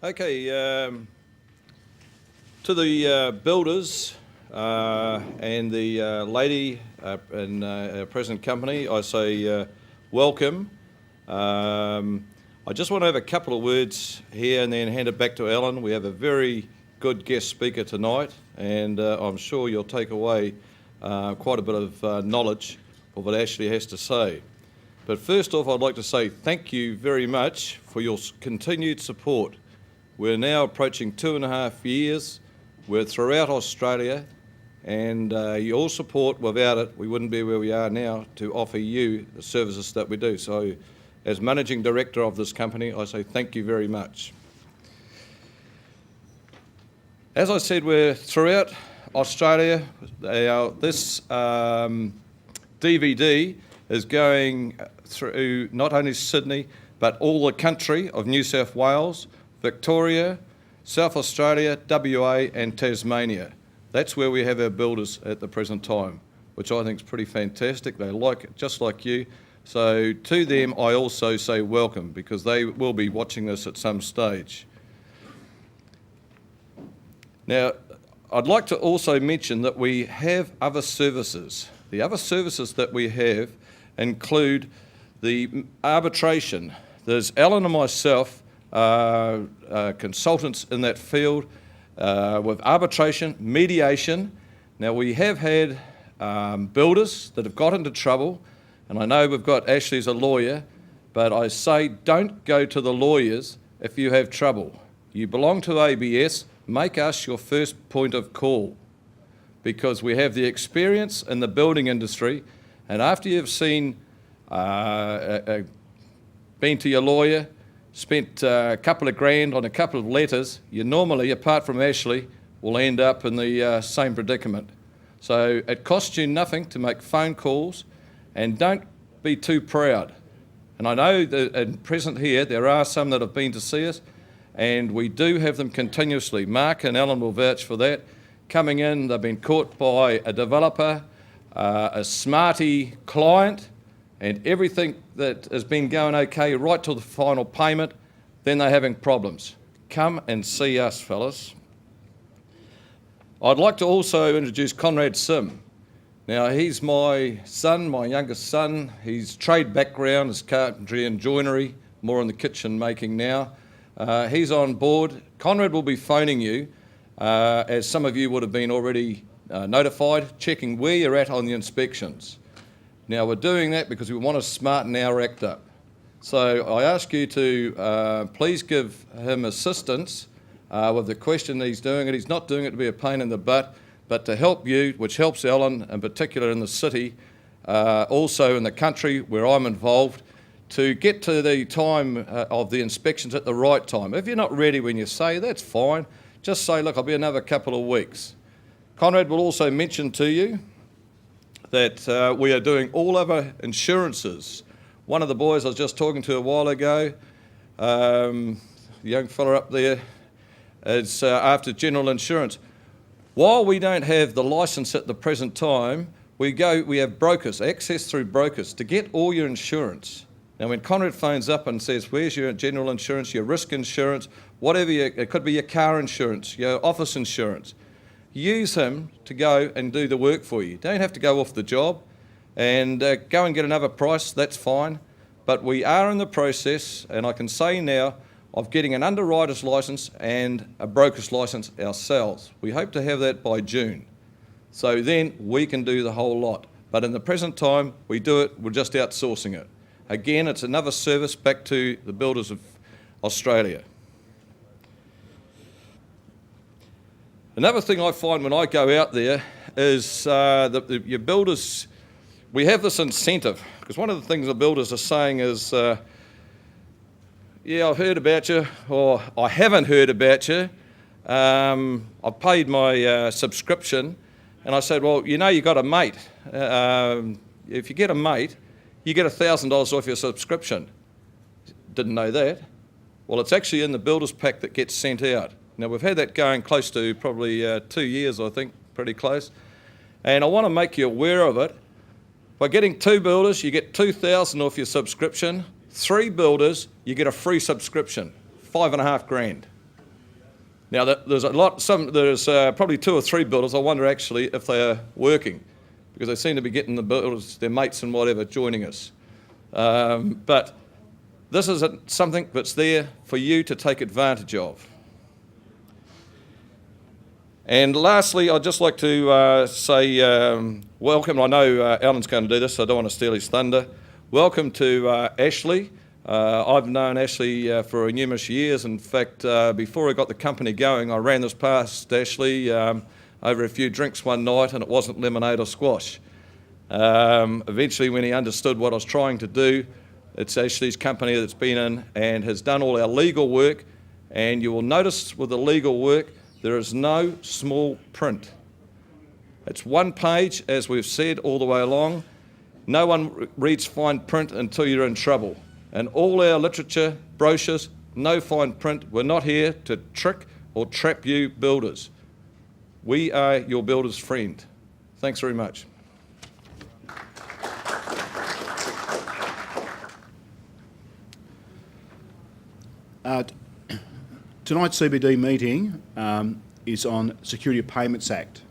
Okay, to the builders and the lady in our present company, I say welcome. I just want to have a couple of words here and then hand it back to Alan. We have a very good guest speaker tonight, and I'm sure you'll take away quite a bit of knowledge of what Ashley has to say. But first off, I'd like to say thank you very much for your continued support. We're now approaching 2.5 years. We're throughout Australia, and your support, without it, we wouldn't be where we are now to offer you the services that we do. So as Managing Director of this company, I say thank you very much. As I said, we're throughout Australia. This DVD is going through not only Sydney, but all the country of New South Wales, Victoria, South Australia, WA and Tasmania. That's where we have our builders at the present time, which I think is pretty fantastic. They like it just like you. So to them, I also say welcome, because they will be watching this at some stage. Now, I'd like to also mention that we have other services. The other services that we have include the arbitration. There's Alan and myself, consultants in that field with arbitration, mediation. Now, we have had builders that have got into trouble, and I know we've got Ashley's a lawyer, but I say don't go to the lawyers if you have trouble. You belong to ABS, make us your first point of call, because we have the experience in the building industry, and after you've been to your lawyer, spent a couple of grand on a couple of letters, you normally, apart from Ashley, will end up in the same predicament. So it costs you nothing to make phone calls, and don't be too proud. And I know that at present here, there are some that have been to see us, and we do have them continuously. Mark and Alan will vouch for that. Coming in, they've been caught by a developer, a smarty client, and everything that has been going okay right till the final payment, then they're having problems. Come and see us, fellas. I'd like to also introduce Conrad Sim. Now, he's my son, my youngest son. His trade background is carpentry and joinery, more in the kitchen making now. He's on board. Conrad will be phoning you, as some of you would have been already notified, checking where you're at on the inspections. Now, we're doing that because we want to smarten our act up. So I ask you to please give him assistance with the question he's doing it. He's not doing it to be a pain in the butt, but to help you, which helps Alan, in particular in the city, also in the country where I'm involved, to get to the time of the inspections at the right time. If you're not ready when you say, that's fine. Just say, look, I'll be another couple of weeks. Conrad will also mention to you that we are doing all other insurances. One of the boys I was just talking to a while ago, the young fella up there, is after general insurance. While we don't have the licence at the present time, we have brokers, access through brokers to get all your insurance. Now, when Conrad phones up and says, where's your general insurance, your risk insurance, whatever, it could be your car insurance, your office insurance, use him to go and do the work for you. Don't have to go off the job and go and get another price, that's fine. But we are in the process, and I can say now, of getting an underwriter's licence and a broker's licence ourselves. We hope to have that by June. So then we can do the whole lot. But in the present time, we do it, we're just outsourcing it. Again, it's another service back to the builders of Australia. Another thing I find when I go out there is that your builders, we have this incentive, because one of the things the builders are saying is, yeah, I've heard about you, or I haven't heard about you. I've paid my subscription, and I said, well, you know, you got a mate. If you get a mate, you get $1,000 off your subscription. Didn't know that. Well, it's actually in the builder's pack that gets sent out. Now, we've had that going close to probably 2 years, I think, pretty close. And I want to make you aware of it. By getting 2 builders, you get $2,000 off your subscription. 3 builders, you get a free subscription, 5.5 grand. Now, there's probably 2 or 3 builders. I wonder actually if they are working, because they seem to be getting the builders, their mates and whatever, joining us. But this is something that's there for you to take advantage of. And lastly, I'd just like to say welcome. I know Alan's going to do this, so I don't want to steal his thunder. Welcome to Ashley. I've known Ashley for numerous years. In fact, before I got the company going, I ran this past Ashley over a few drinks one night, and it wasn't lemonade or squash. Eventually, when he understood what I was trying to do, it's Ashley's company that's been in and has done all our legal work. And you will notice with the legal work, there is no small print. It's one page, as we've said, all the way along. No one reads fine print until you're in trouble. And all our literature, brochures, no fine print. We're not here to trick or trap you builders. We are your builder's friend. Thanks very much. Tonight's CBD meeting is on Security of Payments Act.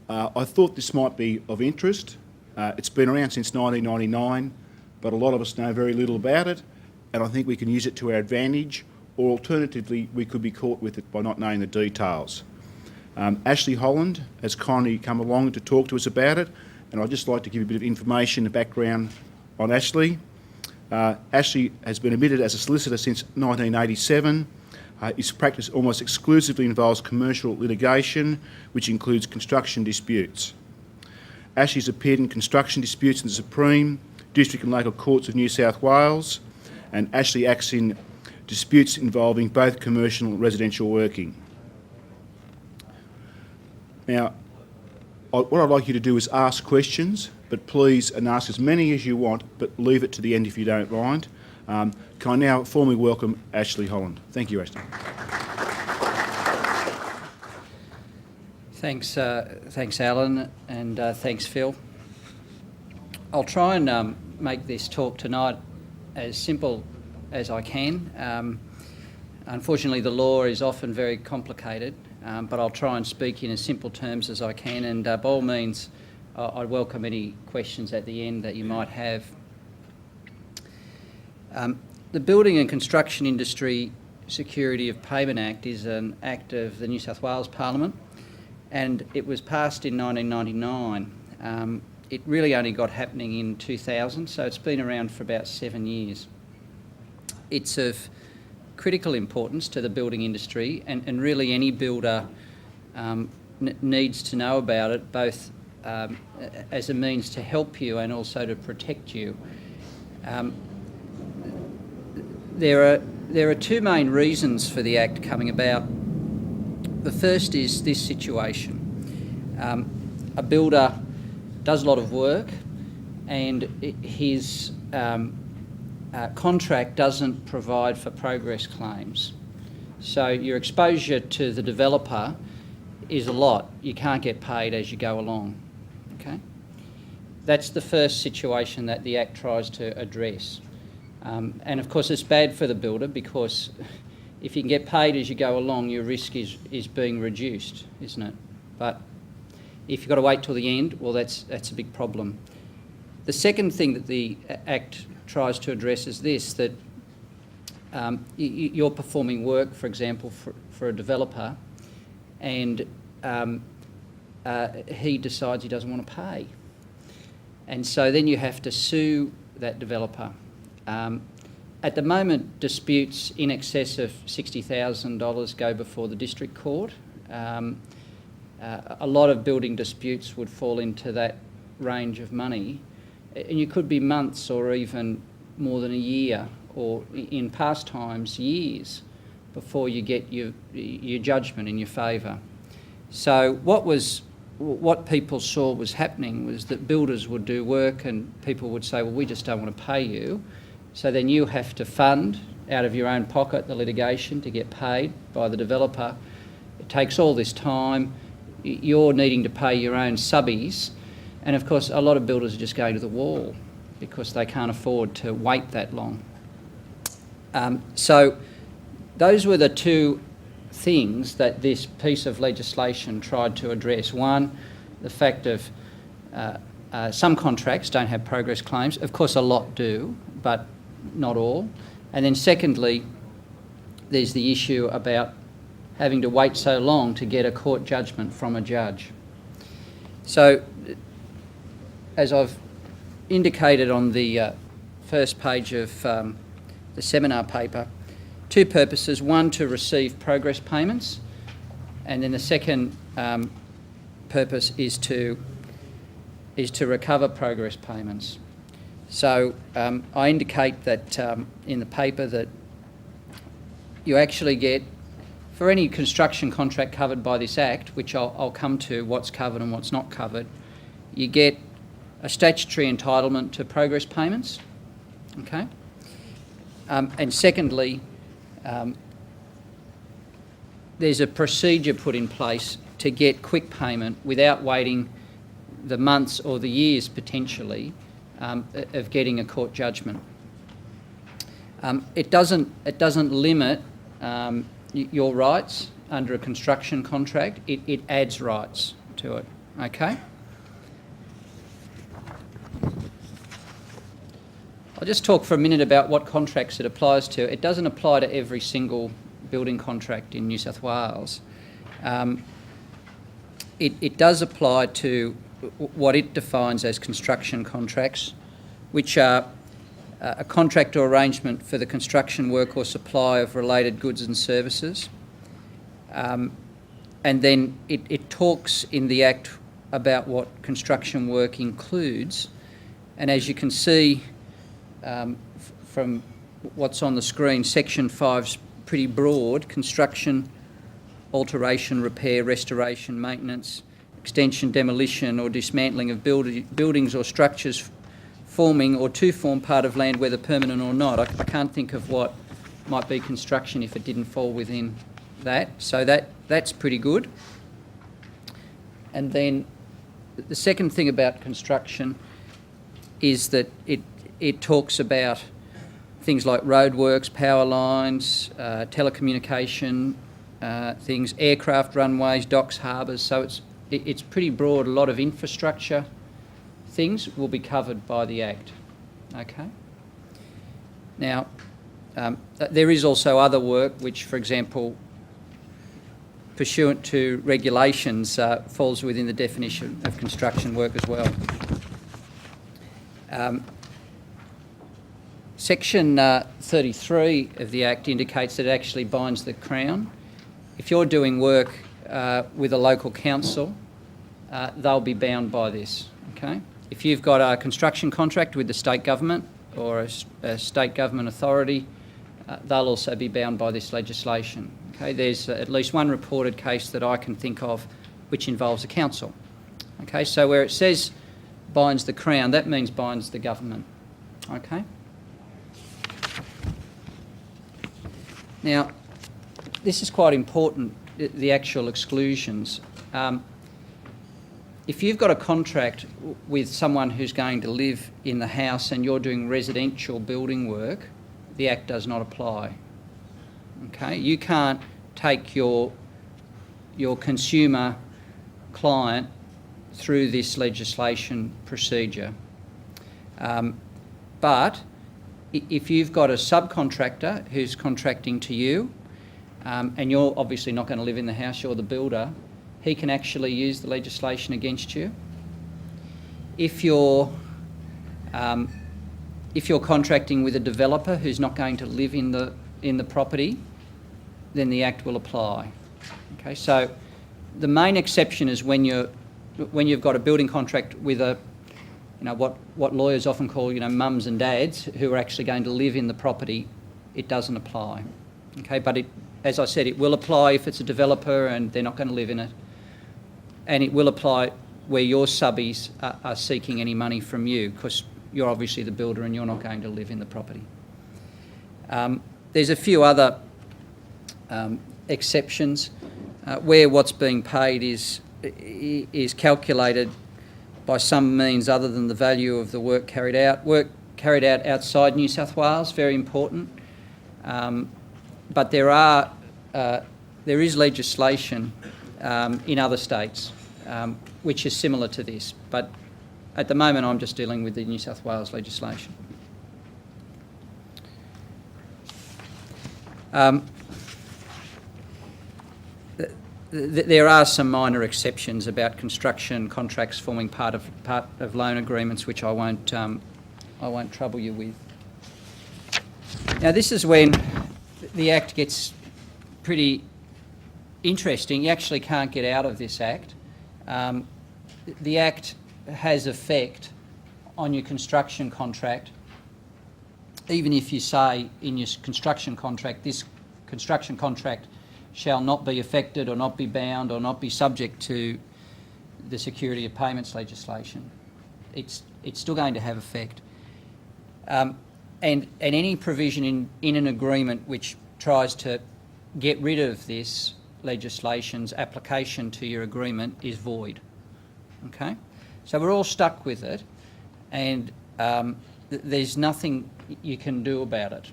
I thought this might be of interest. It's been around since 1999, but a lot of us know very little about it, and I think we can use it to our advantage, or alternatively, we could be caught with it by not knowing the details. Ashley Holland has kindly come along to talk to us about it, and I'd just like to give you a bit of information and background on Ashley. Ashley has been admitted as a solicitor since 1987. His practice almost exclusively involves commercial litigation, which includes construction disputes. Ashley's appeared in construction disputes in the Supreme, District and Local Courts of New South Wales, and Ashley acts in disputes involving both commercial and residential working. Now, what I'd like you to do is ask questions, but please, and ask as many as you want, but leave it to the end if you don't mind. Can I now formally welcome Ashley Holland? Thank you, Ashley. Thanks, Alan, and thanks, Phil. I'll try and make this talk tonight as simple as I can. Unfortunately, the law is often very complicated, but I'll try and speak in as simple terms as I can, and by all means, I welcome any questions at the end that you might have. The Building and Construction Industry Security of Payment Act is an act of the New South Wales Parliament, and it was passed in 1999. It really only got happening in 2000, so it's been around for about 7 years. It's of critical importance to the building industry, and really any builder needs to know about it, both as a means to help you and also to protect you. There are 2 main reasons for the Act coming about. The first is this situation. A builder does a lot of work, and his contract doesn't provide for progress claims. So your exposure to the developer is a lot. You can't get paid as you go along. Okay? That's the first situation that the Act tries to address. And of course it's bad for the builder, because if you can get paid as you go along, your risk is being reduced, isn't it? But if you've got to wait till the end, well, that's a big problem. The second thing that the Act tries to address is this, that you're performing work, for example, for a developer, and he decides he doesn't want to pay. And so then you have to sue that developer. At the moment, disputes in excess of $60,000 go before the district court. A lot of building disputes would fall into that range of money, and you could be months or even more than a year, or in past times, years, before you get your judgment in your favour. So what people saw was happening was that builders would do work and people would say, well, we just don't want to pay you. So then you have to fund out of your own pocket the litigation to get paid by the developer. It takes all this time. You're needing to pay your own subbies. And of course, a lot of builders are just going to the wall because they can't afford to wait that long. So those were the 2 things that this piece of legislation tried to address. One, the fact of some contracts don't have progress claims. Of course, a lot do, but not all. And then secondly, there's the issue about having to wait so long to get a court judgment from a judge. So, as I've indicated on the first page of the seminar paper, two purposes: one, to receive progress payments, and then the second purpose is to recover progress payments. So I indicate that in the paper that you actually get, for any construction contract covered by this Act, which I'll come to what's covered and what's not covered, you get a statutory entitlement to progress payments, okay? And secondly, there's a procedure put in place to get quick payment without waiting the months or the years potentially of getting a court judgment. It doesn't limit your rights under a construction contract. It adds rights to it. Okay. I'll just talk for a minute about what contracts it applies to. It doesn't apply to every single building contract in New South Wales. It does apply to what it defines as construction contracts, which are a contract or arrangement for the construction work or supply of related goods and services. And then it talks in the Act about what construction work includes. And as you can see from what's on the screen, Section 5's pretty broad: construction, alteration, repair, restoration, maintenance, extension, demolition or dismantling of buildings or structures forming or to form part of land, whether permanent or not. I can't think of what might be construction if it didn't fall within that. So that's pretty good. And then the second thing about construction is that it talks about things like roadworks, power lines, telecommunication things, aircraft runways, docks, harbours. So it's pretty broad. A lot of infrastructure things will be covered by the Act. Okay. Now, there is also other work which, for example, pursuant to regulations, falls within the definition of construction work as well. Section 33 of the Act indicates that it actually binds the Crown. If you're doing work with a local council, they'll be bound by this, okay? If you've got a construction contract with the state government or a state government authority, they'll also be bound by this legislation, okay? There's at least one reported case that I can think of which involves a council, okay? So where it says binds the Crown, that means binds the government, okay? Now, this is quite important, the actual exclusions. If you've got a contract with someone who's going to live in the house and you're doing residential building work, the Act does not apply. Okay, you can't take your consumer client through this legislation procedure. But if you've got a subcontractor who's contracting to you, and you're obviously not going to live in the house, you're the builder, he can actually use the legislation against you. If you're contracting with a developer who's not going to live in the property, then the Act will apply. Okay, so the main exception is when you've got a building contract with what lawyers often call mums and dads who are actually going to live in the property, it doesn't apply. Okay, but as I said, it will apply if it's a developer and they're not going to live in it. And it will apply where your subbies are seeking any money from you, because you're obviously the builder and you're not going to live in the property. There's a few other exceptions where what's being paid is calculated by some means other than the value of the work carried out. Work carried out outside New South Wales, very important. But there are there is legislation in other states which is similar to this, but at the moment I'm just dealing with the New South Wales legislation. There are some minor exceptions about construction contracts forming part of loan agreements, which I won't trouble you with. Now, this is when the Act gets pretty interesting. You actually can't get out of this Act. The Act has effect on your construction contract, even if you say in your construction contract, this construction contract shall not be affected or not be bound or not be subject to the security of payments legislation. It's still going to have effect. And any provision in an agreement which tries to get rid of this legislation's application to your agreement is void. Okay? So we're all stuck with it, and there's nothing you can do about it.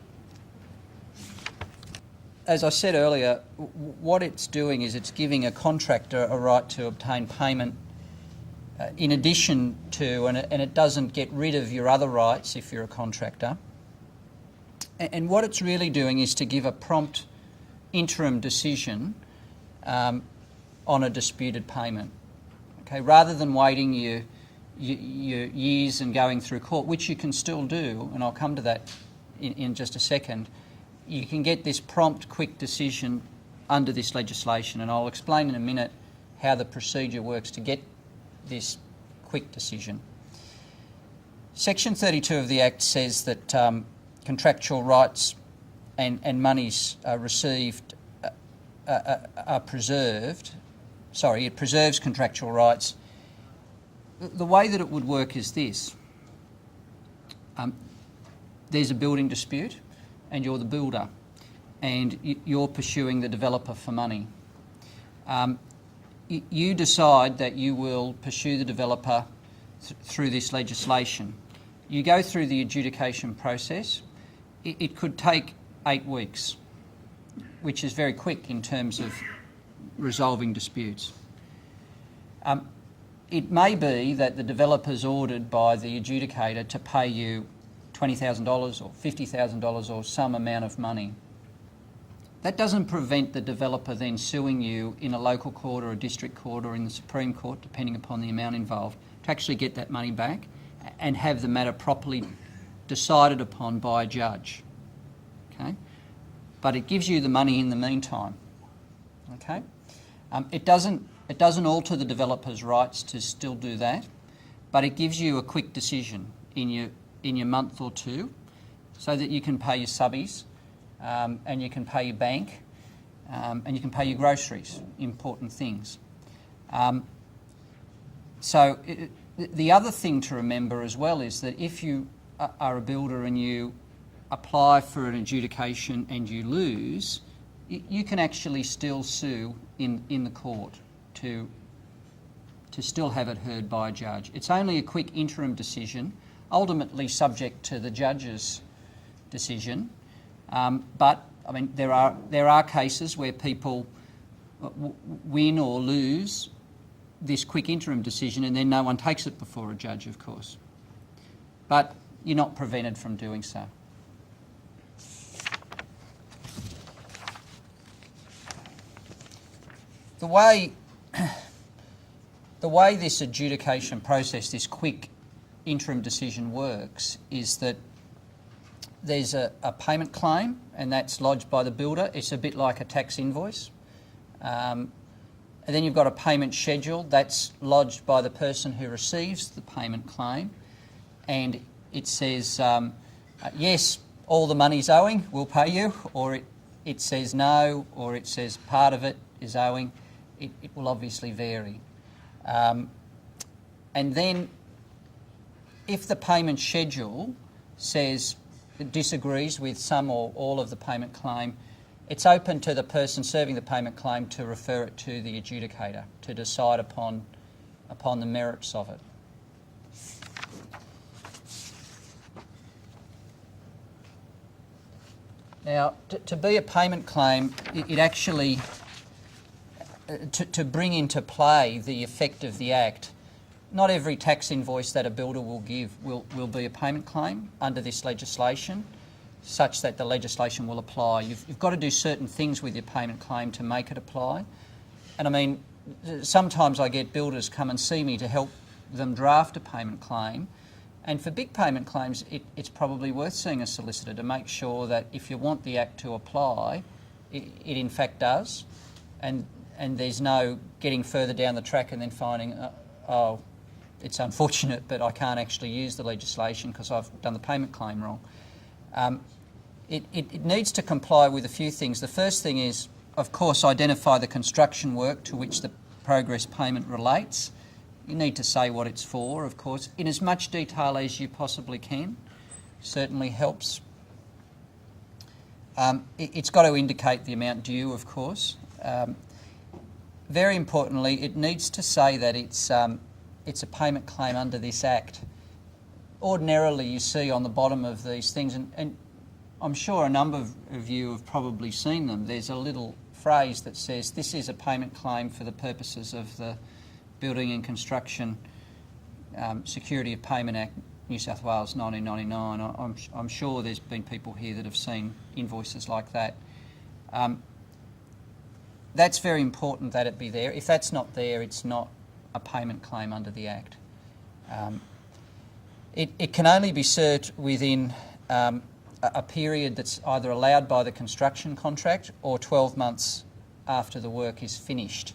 As I said earlier, what it's doing is it's giving a contractor a right to obtain payment in addition to, and it doesn't get rid of your other rights if you're a contractor. And what it's really doing is to give a prompt interim decision on a disputed payment. Okay, rather than waiting your years and going through court, which you can still do, and I'll come to that in just a second. You can get this prompt, quick decision under this legislation, and I'll explain in a minute how the procedure works to get this quick decision. Section 32 of the Act says that contractual rights and monies received are preserved. Sorry, it preserves contractual rights. The way that it would work is this. There's a building dispute, and you're the builder, and you're pursuing the developer for money. You decide that you will pursue the developer through this legislation. You go through the adjudication process. It could take 8 weeks, which is very quick in terms of resolving disputes. It may be that the developer's ordered by the adjudicator to pay you $20,000 or $50,000 or some amount of money. That doesn't prevent the developer then suing you in a local court or a district court or in the Supreme Court, depending upon the amount involved, to actually get that money back and have the matter properly decided upon by a judge. Okay? But it gives you the money in the meantime. Okay? It doesn't alter the developer's rights to still do that, but it gives you a quick decision in your month or two, so that you can pay your subbies, and you can pay your bank, and you can pay your groceries, important things. The other thing to remember as well is that if you are a builder and you apply for an adjudication and you lose, you can actually still sue in the court to still have it heard by a judge. It's only a quick interim decision, ultimately subject to the judge's decision. But I mean, there are cases where people win or lose this quick interim decision, and then no one takes it before a judge, of course. But you're not prevented from doing so. The way this adjudication process, this quick interim decision works, is that there's a payment claim, and that's lodged by the builder. It's a bit like a tax invoice. And then you've got a payment schedule that's lodged by the person who receives the payment claim, and it says, yes, all the money's owing, we'll pay you, or it says no, or it says part of it is owing. It will obviously vary. And then if the payment schedule says it disagrees with some or all of the payment claim, it's open to the person serving the payment claim to refer it to the adjudicator to decide upon the merits of it. Now, to be a payment claim, it actually to bring into play the effect of the Act, not every tax invoice that a builder will give will be a payment claim under this legislation, such that the legislation will apply. You've got to do certain things with your payment claim to make it apply. And I mean, sometimes I get builders come and see me to help them draft a payment claim. And for big payment claims, it's probably worth seeing a solicitor to make sure that if you want the Act to apply, it in fact does. And there's no getting further down the track and then finding, oh, it's unfortunate, but I can't actually use the legislation because I've done the payment claim wrong. It needs to comply with a few things. The first thing is, of course, identify the construction work to which the progress payment relates. You need to say what it's for, of course, in as much detail as you possibly can. Certainly helps. It's got to indicate the amount due, of course. Very importantly, it needs to say that it's a payment claim under this Act. Ordinarily, you see on the bottom of these things, and I'm sure a number of you have probably seen them, there's a little phrase that says this is a payment claim for the purposes of the Building and Construction Security of Payment Act, New South Wales 1999. I'm sure there's been people here that have seen invoices like that. That's very important that it be there. If that's not there, it's not a payment claim under the Act. It can only be served within a period that's either allowed by the construction contract or 12 months after the work is finished,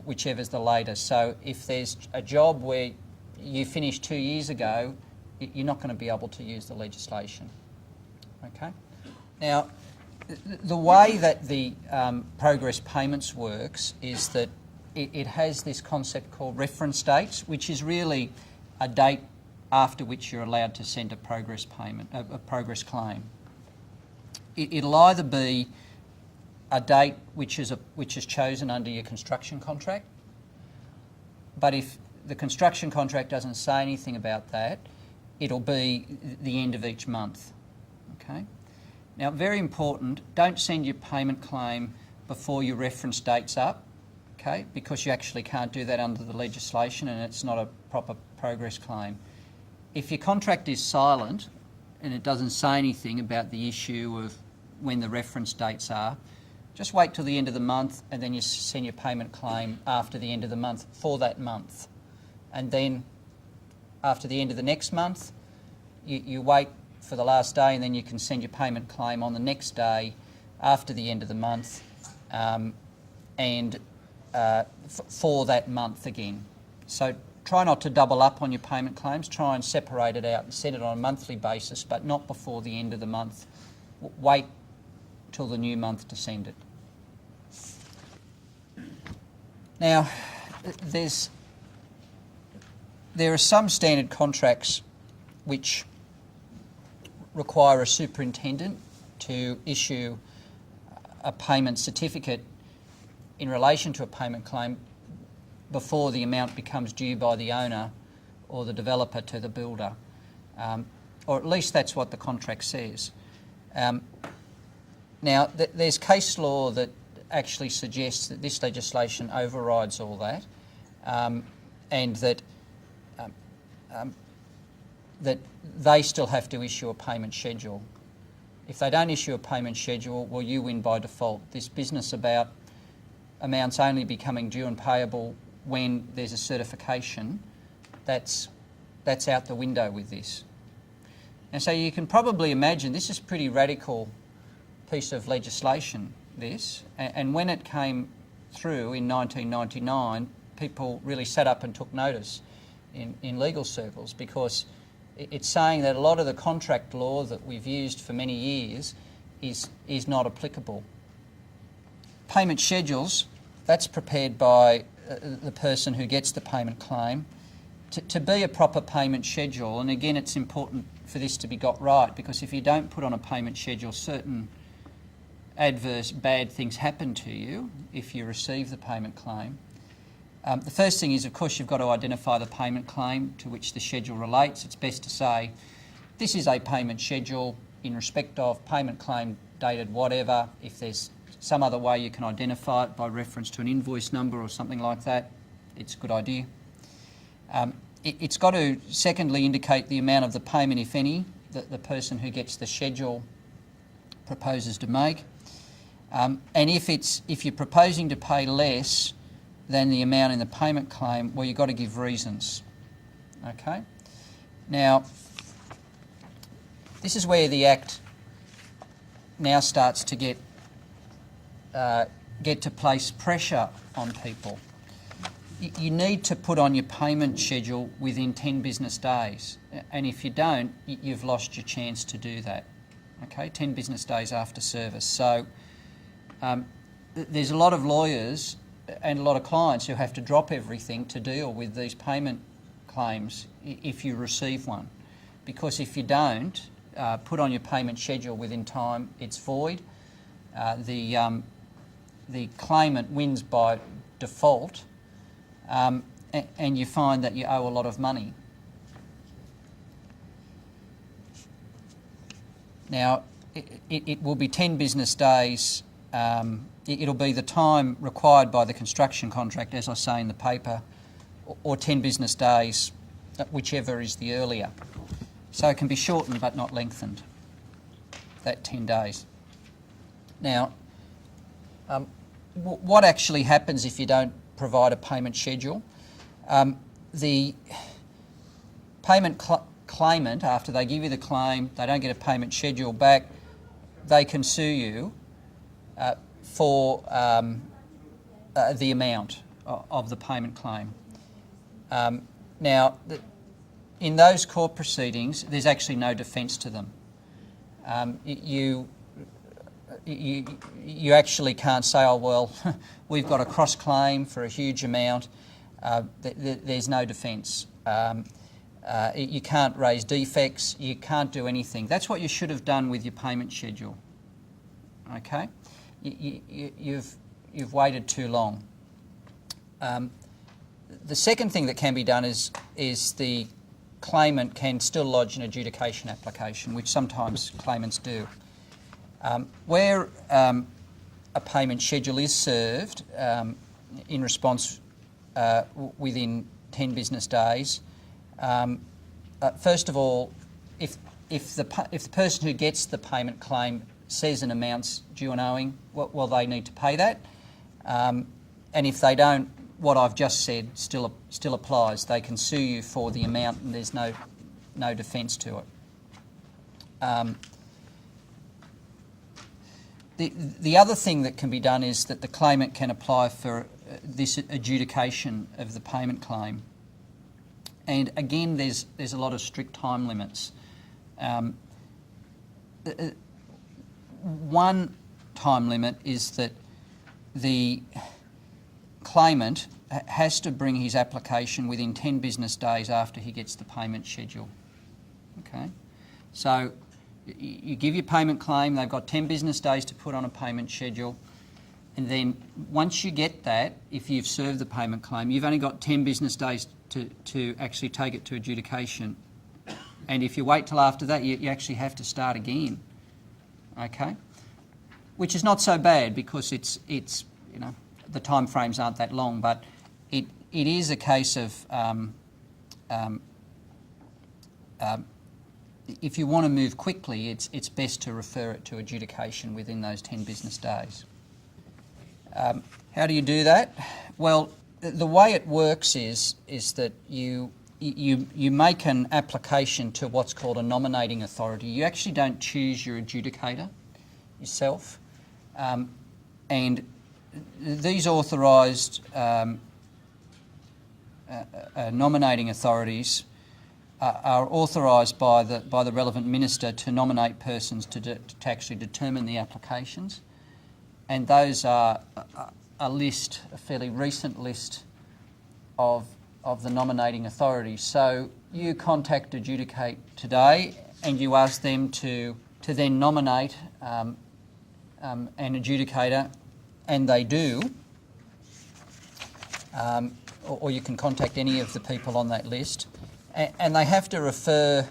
whichever's the latest. So if there's a job where you finished 2 years ago, you're not going to be able to use the legislation. Okay? Now, the way that the progress payments works is that it has this concept called reference dates, which is really a date after which you're allowed to send a progress payment, a progress claim. It'll either be a date which is chosen under your construction contract, but if the construction contract doesn't say anything about that, it'll be the end of each month. Okay? Now, very important, don't send your payment claim before your reference date's up, okay, because you actually can't do that under the legislation and it's not a proper progress claim. If your contract is silent and it doesn't say anything about the issue of when the reference dates are, just wait till the end of the month and then you send your payment claim after the end of the month for that month. And then after the end of the next month, you wait for the last day and then you can send your payment claim on the next day after the end of the month for that month again. So try not to double up on your payment claims. Try and separate it out and send it on a monthly basis, but not before the end of the month. Wait till the new month to send it. Now, there are some standard contracts which require a superintendent to issue a payment certificate in relation to a payment claim before the amount becomes due by the owner or the developer to the builder. Or at least that's what the contract says. Now, there's case law that actually suggests that this legislation overrides all that, and that they still have to issue a payment schedule. If they don't issue a payment schedule, well, you win by default. This business about amounts only becoming due and payable when there's a certification, that's out the window with this. And so you can probably imagine this is a pretty radical piece of legislation, this, and when it came through in 1999, people really sat up and took notice in legal circles, because it's saying that a lot of the contract law that we've used for many years is not applicable. Payment schedules, that's prepared by the person who gets the payment claim. To be a proper payment schedule, and again it's important for this to be got right, because if you don't put on a payment schedule, certain adverse bad things happen to you if you receive the payment claim. The first thing is, of course, you've got to identify the payment claim to which the schedule relates. It's best to say, this is a payment schedule in respect of payment claim dated whatever. If there's some other way you can identify it by reference to an invoice number or something like that, it's a good idea. It's got to, secondly, indicate the amount of the payment, if any, that the person who gets the schedule proposes to make. And if you're proposing to pay less than the amount in the payment claim, well, you've got to give reasons. Okay? Now, this is where the Act now starts to get to place pressure on people. You need to put on your payment schedule within 10 business days, and if you don't, you've lost your chance to do that. Okay, 10 business days after service. So there's a lot of lawyers and a lot of clients who have to drop everything to deal with these payment claims if you receive one, because if you don't put on your payment schedule within time, it's void. The claimant wins by default, and you find that you owe a lot of money. Now, it will be 10 business days. It'll be the time required by the construction contract, as I say in the paper, or 10 business days, whichever is the earlier. So it can be shortened but not lengthened, that 10 days. Now, what actually happens if you don't provide a payment schedule? The payment claimant, after they give you the claim, they don't get a payment schedule back, they can sue you for the amount of the payment claim. Now, in those court proceedings, there's actually no defence to them. You actually can't say, oh, well, we've got a cross-claim for a huge amount. There's no defence. You can't raise defects. You can't do anything. That's what you should have done with your payment schedule. Okay? You've waited too long. The second thing that can be done is the claimant can still lodge an adjudication application, which sometimes claimants do. Where a payment schedule is served in response within 10 business days, first of all, if the person who gets the payment claim says an amount's due and owing, well, they need to pay that. And if they don't, what I've just said still applies. They can sue you for the amount, and there's no defence to it. The other thing that can be done is that the claimant can apply for this adjudication of the payment claim. And again, there's a lot of strict time limits. One time limit is that the claimant has to bring his application within 10 business days after he gets the payment schedule. Okay? So you give your payment claim, they've got 10 business days to put on a payment schedule, and then once you get that, if you've served the payment claim, you've only got 10 business days to actually take it to adjudication. And if you wait till after that, you actually have to start again. Okay? Which is not so bad, because it's you know, the time frames aren't that long, but it is a case of if you want to move quickly, it's best to refer it to adjudication within those 10 business days. How do you do that? Well, the way it works is that you make an application to what's called a nominating authority. You actually don't choose your adjudicator yourself, and these authorised nominating authorities are authorised by the relevant minister to nominate persons to actually determine the applications, and those are a fairly recent list of the nominating authorities. So you contact Adjudicate today and you ask them to then nominate an adjudicator, and they do, or you can contact any of the people on that list, and they have to refer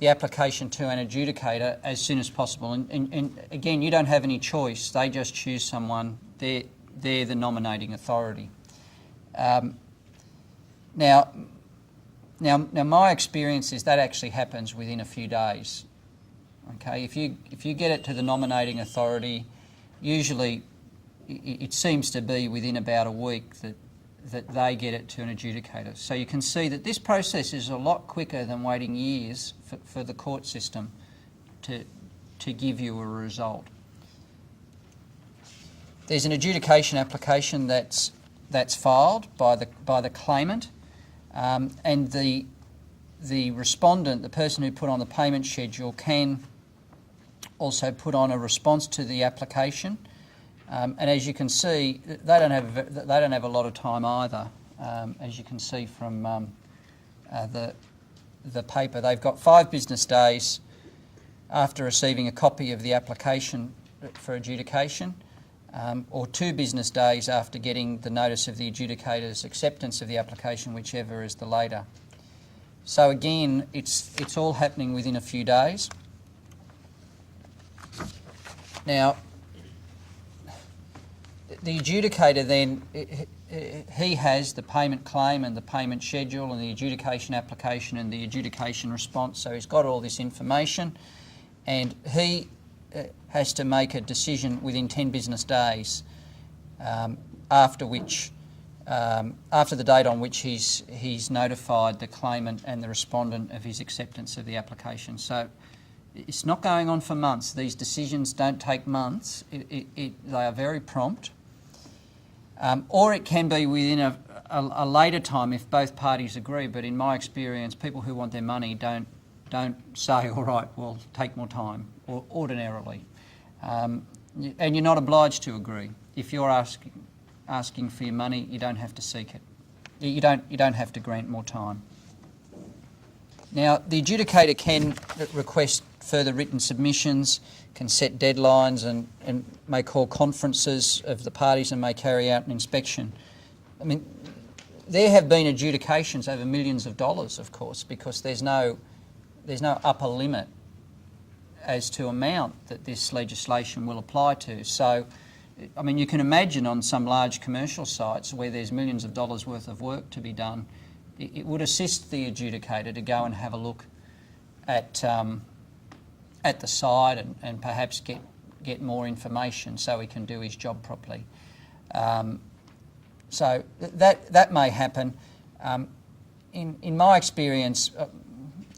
the application to an adjudicator as soon as possible. And again, you don't have any choice. They just choose someone. They're the nominating authority. Now, my experience is that actually happens within a few days. Okay, if you get it to the nominating authority, usually it seems to be within about a week that they get it to an adjudicator. So you can see that this process is a lot quicker than waiting years for the court system to give you a result. There's an adjudication application that's filed by the claimant, and the respondent, the person who put on the payment schedule, can also put on a response to the application. And as you can see, they don't have a lot of time either. As you can see from the paper, they've got 5 business days after receiving a copy of the application for adjudication, or 2 business days after getting the notice of the adjudicator's acceptance of the application, whichever is the later. So again, it's all happening within a few days. Now, the adjudicator then, he has the payment claim and the payment schedule and the adjudication application and the adjudication response, so he's got all this information, and he has to make a decision within 10 business days after the date on which he's notified the claimant and the respondent of his acceptance of the application. So it's not going on for months. These decisions don't take months. They are very prompt. Or it can be within a later time if both parties agree, but in my experience, people who want their money don't say, all right, well, take more time, or ordinarily. And you're not obliged to agree. If you're asking for your money, you don't have to seek it. You don't have to grant more time. Now, the adjudicator can request further written submissions, can set deadlines and may call conferences of the parties and may carry out an inspection. I mean, there have been adjudications over millions of dollars, of course, because there's no upper limit as to amount that this legislation will apply to. So, I mean, you can imagine on some large commercial sites where there's millions of dollars worth of work to be done, it would assist the adjudicator to go and have a look at the site and perhaps get more information so he can do his job properly. So that may happen. In my experience,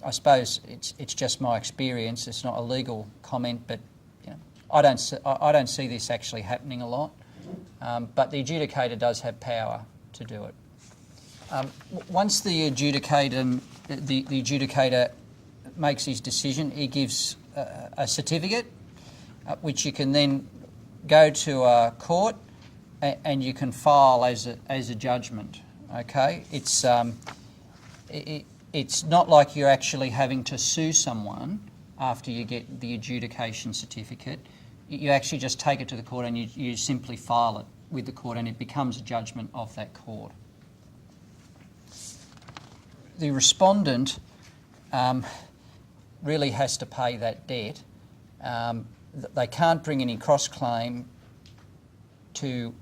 I suppose it's just my experience. It's not a legal comment, but you know, I don't see this actually happening a lot. But the adjudicator does have power to do it. Once the adjudicator makes his decision, he gives a certificate, which you can then go to a court and you can file as a judgment. Okay, it's not like you're actually having to sue someone after you get the adjudication certificate. You actually just take it to the court and you simply file it with the court, and it becomes a judgment of that court. The respondent really has to pay that debt. They can't bring any cross-claim to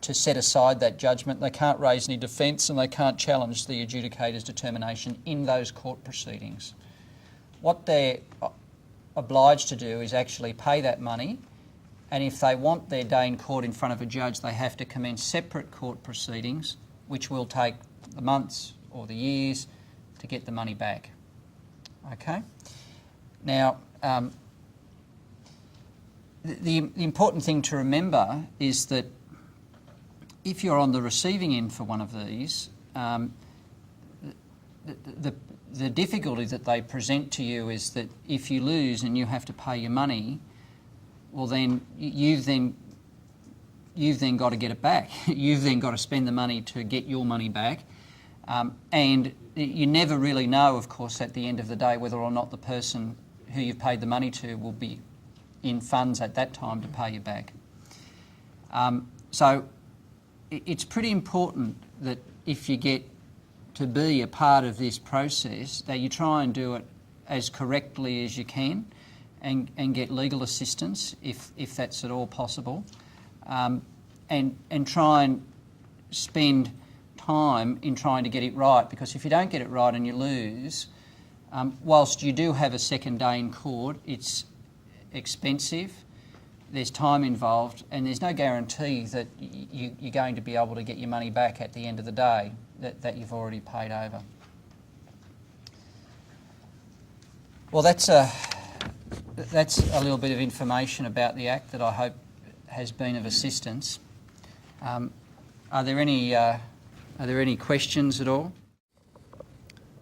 set aside that judgment. They can't raise any defence, and they can't challenge the adjudicator's determination in those court proceedings. What they're obliged to do is actually pay that money, and if they want their day in court in front of a judge, they have to commence separate court proceedings, which will take the months or the years to get the money back. Okay? Now, the important thing to remember is that if you're on the receiving end for one of these, the difficulty that they present to you is that if you lose and you have to pay your money, well then you've then got to get it back. You've then got to spend the money to get your money back. And you never really know, of course, at the end of the day, whether or not the person who you've paid the money to will be in funds at that time to pay you back. So it's pretty important that if you get to be a part of this process, that you try and do it as correctly as you can and get legal assistance if that's at all possible, and try and spend time in trying to get it right, because if you don't get it right and you lose, whilst you do have a second day in court, it's expensive, there's time involved, and there's no guarantee that you're going to be able to get your money back at the end of the day that you've already paid over. Well, that's a little bit of information about the Act that I hope has been of assistance. Are there any questions at all?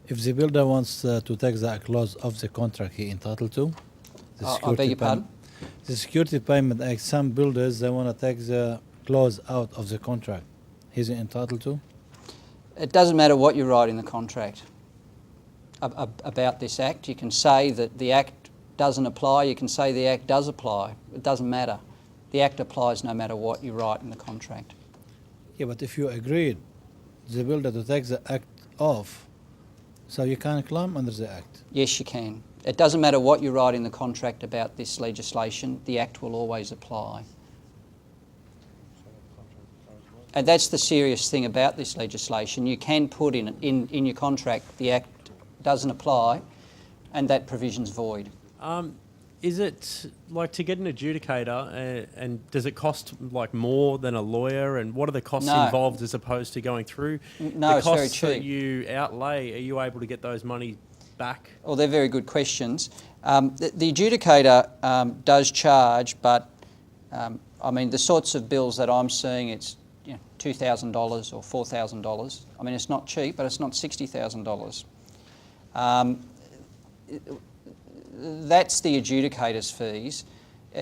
If the builder wants to take the clause of the contract he entitled to, I beg your pardon? The Security Payment Act, some builders, they want to take the clause out of the contract. He's entitled to? It doesn't matter what you write in the contract about this Act. You can say that the Act doesn't apply, you can say the Act does apply. It doesn't matter. The Act applies no matter what you write in the contract. Yeah, but if you agreed the builder to take the Act off, so you can't claim under the Act? Yes, you can. It doesn't matter what you write in the contract about this legislation, the Act will always apply. And that's the serious thing about this legislation. You can put in your contract the Act doesn't apply and that provision's void. Is it like to get an adjudicator, and does it cost like more than a lawyer? And what are the costs involved as opposed to going through? No, the it's very costs cheap. that you outlay, are you able to get those money back? Well, they're very good questions. The adjudicator does charge, but I mean the sorts of bills that I'm seeing, it's $2,000 or $4,000. I mean it's not cheap, but it's not $60,000. That's the adjudicator's fees.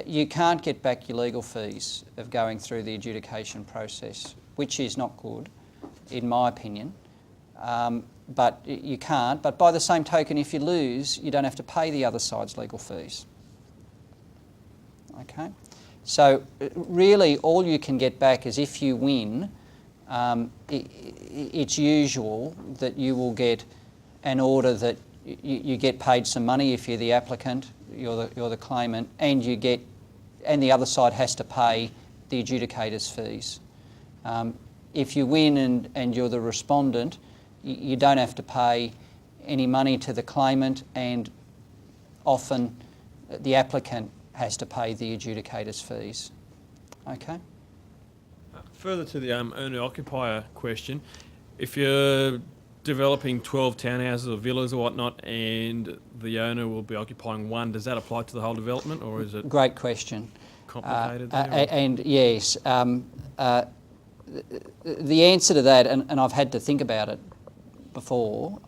You can't get back your legal fees of going through the adjudication process, which is not good, in my opinion. But you can't. But by the same token, if you lose, you don't have to pay the other side's legal fees. Okay? So really, all you can get back is if you win, it's usual that you will get an order that you get paid some money if you're the applicant, you're the claimant, and the other side has to pay the adjudicator's fees. If you win and you're the respondent, you don't have to pay any money to the claimant, and often the applicant has to pay the adjudicator's fees. Okay? Further to the owner-occupier question, if you're developing 12 townhouses or villas or whatnot and the owner will be occupying one, does that apply to the whole development, or is it Great question. complicated And yes, the answer to that, and I've had to think about it before,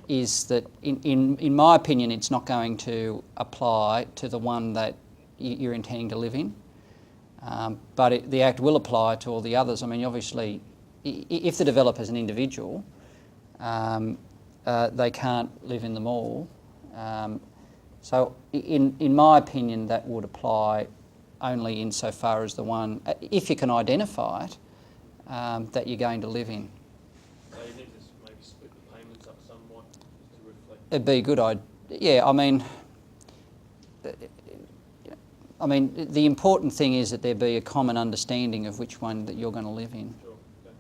is that in my opinion it's not going to apply to the one that you're intending to live in, but the Act will apply to all the others. I mean, obviously, if the developer's an individual, they can't live in them all. So in my opinion, that would apply only insofar as the one, if you can identify it, that you're going to live in. So you need to maybe split the payments up somewhat to reflect? It'd be a good idea. Yeah, I mean, the important thing is that there be a common understanding of which one that you're going to live in. Sure. Okay.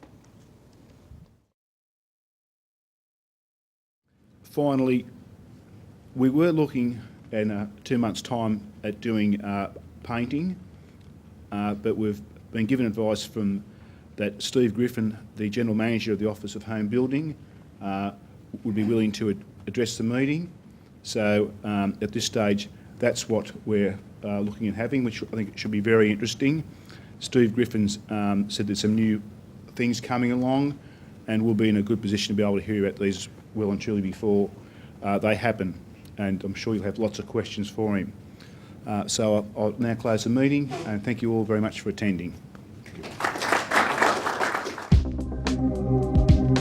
Finally, we were looking in 2 months' time at doing painting, but we've been given advice from that Steve Griffin, the General Manager of the Office of Home Building, would be willing to address the meeting. So at this stage, that's what we're looking at having, which I think should be very interesting. Steve Griffin's said there's some new things coming along, and we'll be in a good position to be able to hear about these well and truly before they happen. And I'm sure you'll have lots of questions for him. So I'll now close the meeting, and thank you all very much for attending.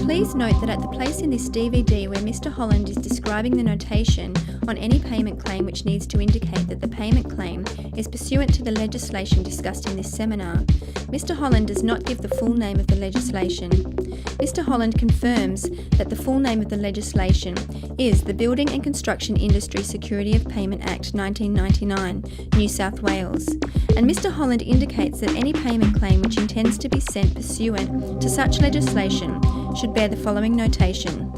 Please note that at the place in this DVD where Mr. Holland is describing the notation on any payment claim which needs to indicate that the payment claim is pursuant to the legislation discussed in this seminar, Mr. Holland does not give the full name of the legislation. Mr. Holland confirms that the full name of the legislation is the Building and Construction Industry Security of Payment Act 1999, New South Wales, and Mr. Holland indicates that any payment claim which intends to be sent pursuant to such legislation should bear the following notation.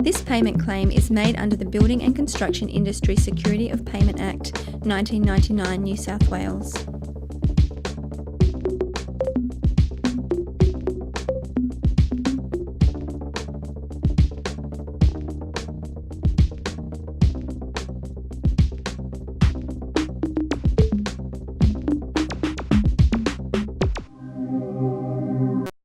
This payment claim is made under the Building and Construction Industry Security of Payment Act 1999, New South Wales.